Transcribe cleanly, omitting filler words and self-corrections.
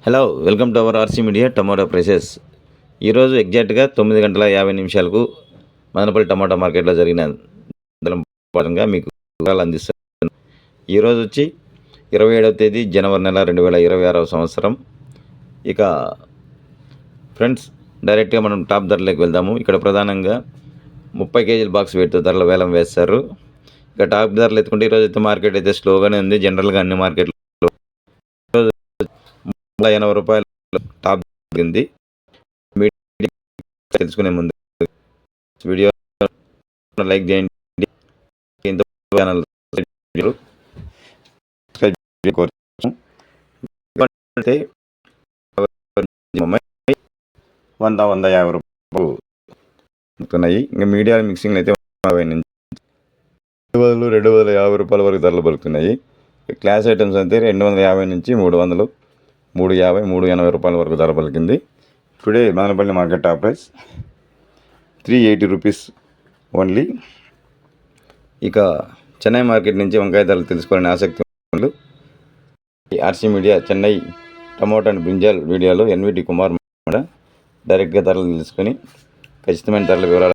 Hello, welcome to our RC media tomato prices. ఈరోజు ఎగ్జాక్ట్గా 9:50 మదనపల్లి టమాటా మార్కెట్లో జరిగిన భాగంగా మీకు వివరాలు అందిస్తాను. ఈరోజు వచ్చి 27వ తేదీ జనవరి నెల 2026 సంవత్సరం. ఇక ఫ్రెండ్స్, డైరెక్ట్గా మనం టాప్ ధరలోకి వెళ్దాము. ఇక్కడ ప్రధానంగా 30 కేజీల బాక్స్ వెయిట్తో ధరలు వేలం వేస్తారు. ఇక టాప్ ధరలు ఎత్తుకుంటే ఈరోజు అయితే మార్కెట్ అయితే స్లోగానే ఉంది. జనరల్గా అన్ని మార్కెట్లు 80 రూపాయలు టాప్ జరిగింది. తెలుసుకునే ముందు వీడియో లైక్ చేయండి. ఛానల్ 150 రూపాయలు ఉన్నాయి. ఇంకా మీడియా మిక్సింగ్ అయితే 250 రూపాయల వరకు ధరలు పలుకుతున్నాయి. క్లాస్ ఐటమ్స్ అయితే 250 నుంచి 300, 350, 380 రూపాయల వరకు ధర పలికింది. Today Madanapalle market top price 380 rupees only. ఇక చెన్నై మార్కెట్ నుంచి వంకాయ ధరలు తెలుసుకోవాలని ఆసక్తి ఉన్న RC media Chennai tomato and brinjal వీడియోలో ఎన్విటి కుమార్ డైరెక్ట్గా ధరలు తెలుసుకొని ఖచ్చితమైన ధరల వివరాలు